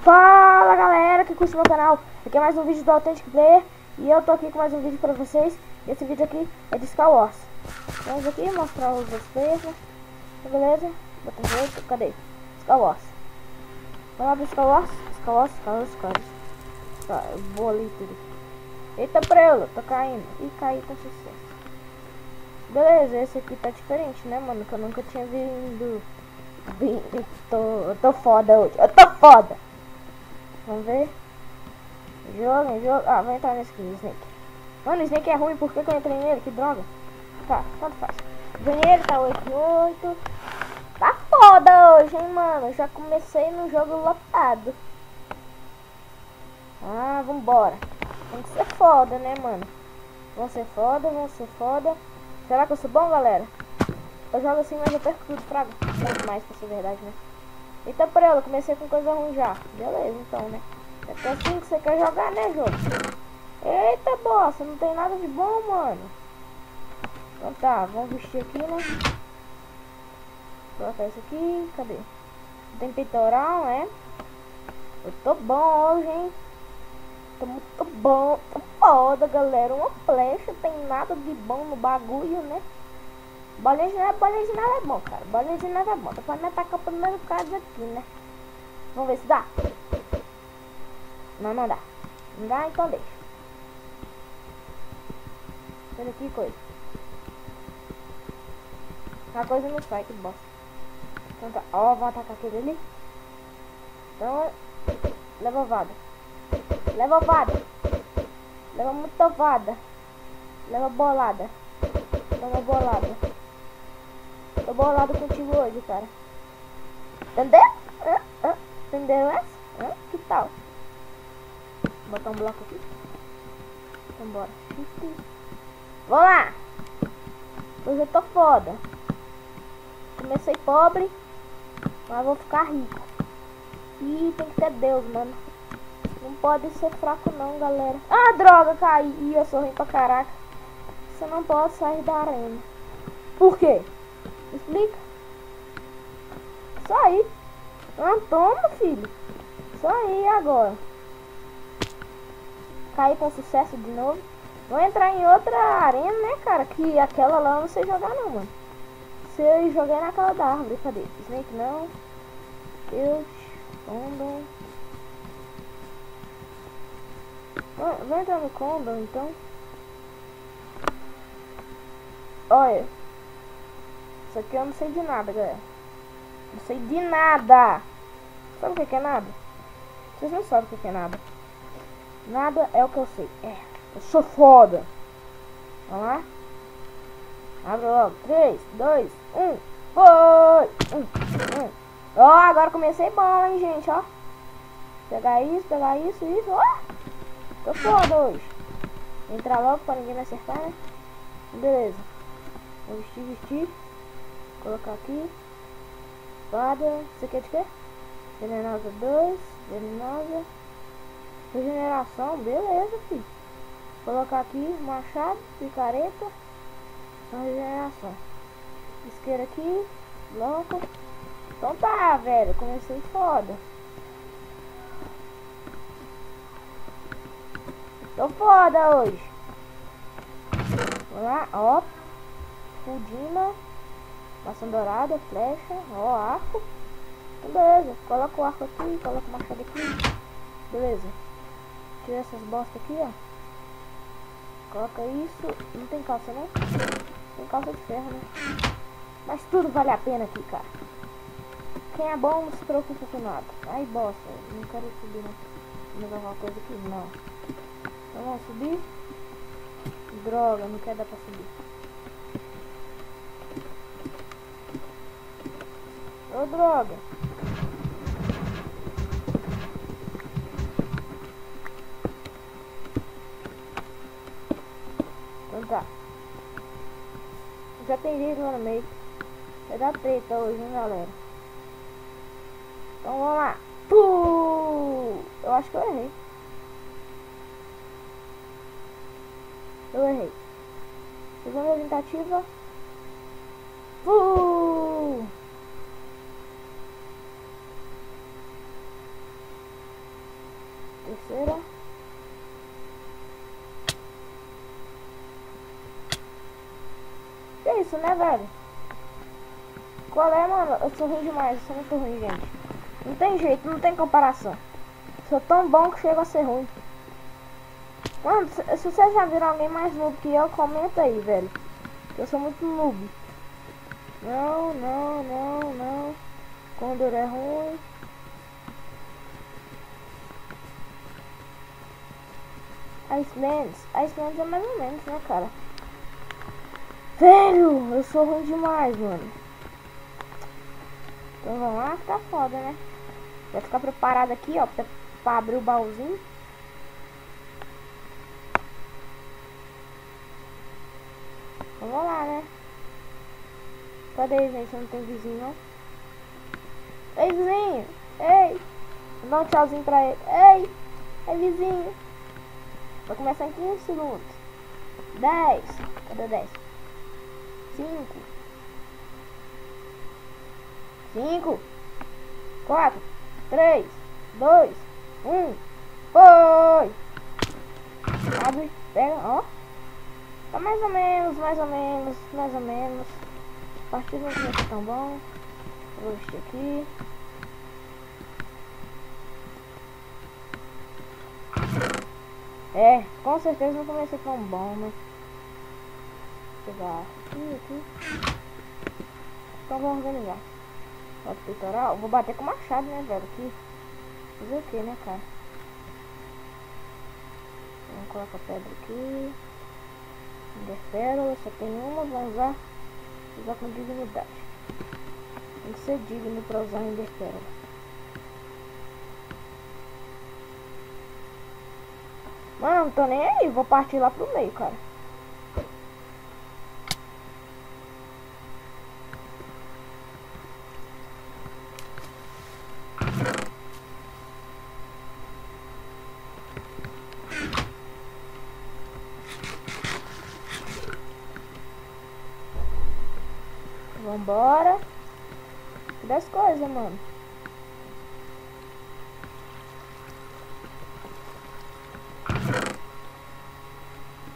Fala galera que curte meu canal, aqui é mais um vídeo do Authentic Player e eu tô aqui com mais um vídeo pra vocês. Esse vídeo aqui é de Star Wars. Vamos aqui mostrar os outros players, né? Beleza? Bota jeito, cadê? Star Wars. Vamos lá pro Star Wars? Star Wars. Tá, eu vou ali tudo. Eita prelo, tô caindo. E caí com sucesso. Beleza, esse aqui tá diferente, né mano? Que eu nunca tinha vindo. Eu tô foda hoje, eu tô foda. Vamos ver. Jogo. Ah, vou entrar nesse aqui, Snake. Mano, o Snake é ruim, por que eu entrei nele? Que droga. Tá, tanto faz. Ganhei, tá 8-8. Tá foda hoje, hein, mano. Já comecei no jogo lotado. Ah, vambora. Tem que ser foda, né, mano? Vão ser foda. Será que eu sou bom, galera? Eu jogo assim, mas eu perco tudo, fraga. Muito mais, pra ser verdade, né? Eita prela, comecei com coisa ruim já. Beleza, então, né? É porque assim que você quer jogar, né, jogo? Eita, bosta, não tem nada de bom, mano. Então tá, vamos vestir aqui, né? Colocar isso aqui, cadê? Tem peitoral, né? Eu tô bom hoje, hein? Tô muito bom, tô foda, galera. Uma flecha, tem nada de bom no bagulho, né? Bolinha de neve é bom, cara. Bolinha de neve é bom. Tô falando atacar o primeiro caso aqui, né? Vamos ver se dá. Não dá. Não dá, então deixa. Olha aqui, coisa. Uma coisa não sai, que bosta. Então tá. Ó, vamos atacar aquele ali. Então, leva ovada. Leva muito ovada. Leva bolada. Toma bolada. Tô bolado contigo hoje, cara. Entendeu? Entendeu essa? Que tal? Vou botar um bloco aqui. Então bora. Vamos lá! Hoje eu tô foda. Comecei pobre, mas vou ficar rico. E tem que ter Deus, mano. Não pode ser fraco não, galera. Ah, droga, caí. E eu sou ruim pra caraca. Você não pode sair da arena. Por quê? Explica. Só aí. Ah, toma, filho. Só aí agora. Caí com sucesso de novo. Vou entrar em outra arena, né, cara? Que aquela lá eu não sei jogar não, mano. Se eu joguei naquela da árvore. Cadê? Snake não. Deus. Condom. Vou entrar no Condom, então. Olha. Isso aqui eu não sei de nada, galera. Não sei de nada. Sabe o que é nada? Vocês não sabem o que é nada. Nada é o que eu sei. Eu sou foda. Vamos lá. Abre logo. 3, 2, 1. Foi. Ó, agora comecei bom, hein, gente, ó. Pegar isso, ó. Tô foda hoje. Entrar logo pra ninguém me acertar, né? Beleza. Vou vestir. Colocar aqui. Espada. Isso aqui é de quê? Venenosa 2. Venenosa. Regeneração. Beleza, filho. Colocar aqui. Machado. Picareta. Regeneração. Isqueira aqui. Bloco. Então tá, velho. Comecei foda. Tô foda hoje. Vamos lá. Ó. Fudina. Maçã dourada, flecha, ó, arco. Então, beleza, coloca o arco aqui, coloca o machado aqui. Beleza. Tira essas bostas aqui, ó. Coloca isso. Não tem calça, né? Tem calça de ferro, né? Mas tudo vale a pena aqui, cara. Quem é bom não se preocupa com nada. Ai, bosta, não quero subir, não. Vamos levar uma coisa aqui? Não. Então vamos subir. Droga, não quer dar pra subir. Ô, droga. Então tá. Já tem gente lá no meio. Vai dar treta hoje, hein, galera. Então vamos lá. Eu acho que eu errei. Segunda tentativa. isso, né, velho? Qual é, mano? Eu sou ruim demais, eu sou muito ruim, gente. Não tem jeito, não tem comparação. Sou tão bom que chega a ser ruim. Mano, se vocês já viram alguém mais noob que eu, comenta aí, velho. Eu sou muito noob. Não, não, não, não. Condor é ruim. Icelands é mais ou menos, né, cara? Velho, eu sou ruim demais, mano. Então vamos lá, tá foda, né? Vai ficar preparado aqui, ó, pra abrir o baúzinho. Vamos lá, né? Cadê, gente? Não tem vizinho, não? Ei, vizinho! Ei! Vou dar um tchauzinho pra ele. Ei! Ei, vizinho! Vai começar em 15 segundos. 10. Cadê 10? 5, 4, 3, 2, 1. Foi! Abre, pega, ó. Tá mais ou menos. A partida não começa tão bom. Vou vestir aqui. É, com certeza não comecei tão bom, mas... Vou pegar aqui. Então vamos organizar. Bota o peitoral. Vou bater com o machado, né, velho? Aqui. Fazer o que, né, cara? Vamos colocar a pedra aqui. Pérola, só tem uma. Vamos usar com dignidade. Tem que ser digno pra usar Pérola. Mano, não tô nem aí. Vou partir lá pro meio, cara. Vambora. Das coisas, mano.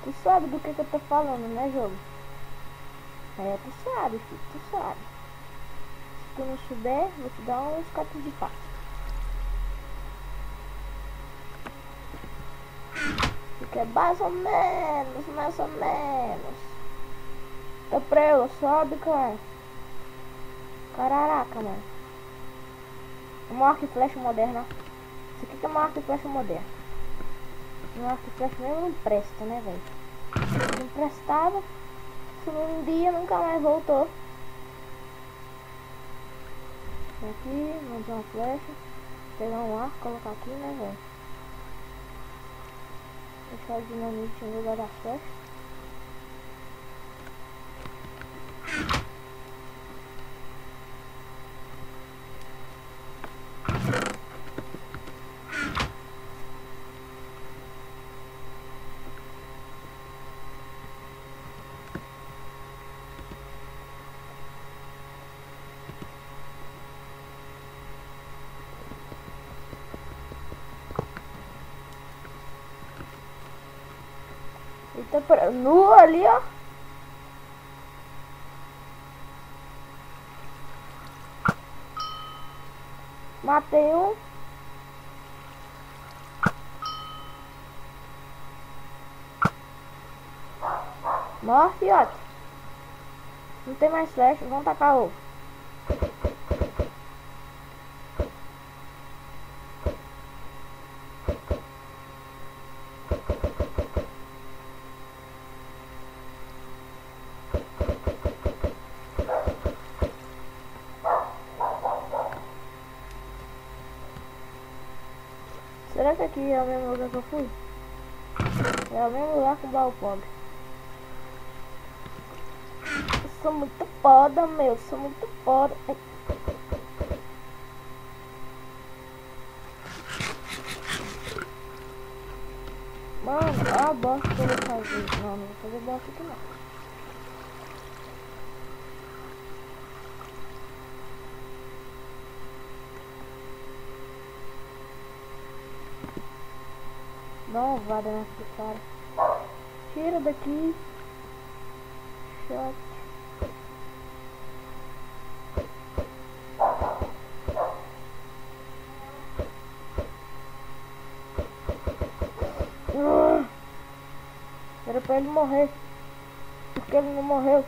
Tu sabe do que eu tô falando, né, jogo? É, tu sabe, filho, tu sabe. Se tu não souber, vou te dar uns catos de faca. Porque é mais ou menos. Tá pra eu, sobe, cara. Caraca, mano. Uma arco e flecha moderna. Isso aqui que é uma arco e flecha moderna. Uma arco e flecha mesmo não presta, né, velho? Não prestava. Se um dia nunca mais voltou. Aqui, mais uma flecha. Pegar um arco, colocar aqui, né, velho? Deixar o dinamite no lugar da flecha. Eita, nu ali, ó. Matei um. Morre, fiote. Não tem mais flecha, vamos tacar ovo. Será que aqui é o mesmo lugar que eu fui? É o mesmo lugar com o baú pobre. Eu sou muito foda, meu. Sou muito foda. Mano, a bosta que eu vou fazer. Não, não vou fazer bosta aqui não. Dá uma ovada nessa cara. Tira daqui. Shot. Era pra ele morrer. Porque ele não morreu.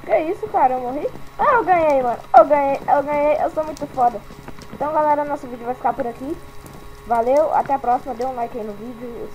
Que isso, cara? Eu morri? Ah, eu ganhei, mano. Eu ganhei. Eu sou muito foda. Então, galera, nosso vídeo vai ficar por aqui. Valeu, até a próxima. Dê um like aí no vídeo.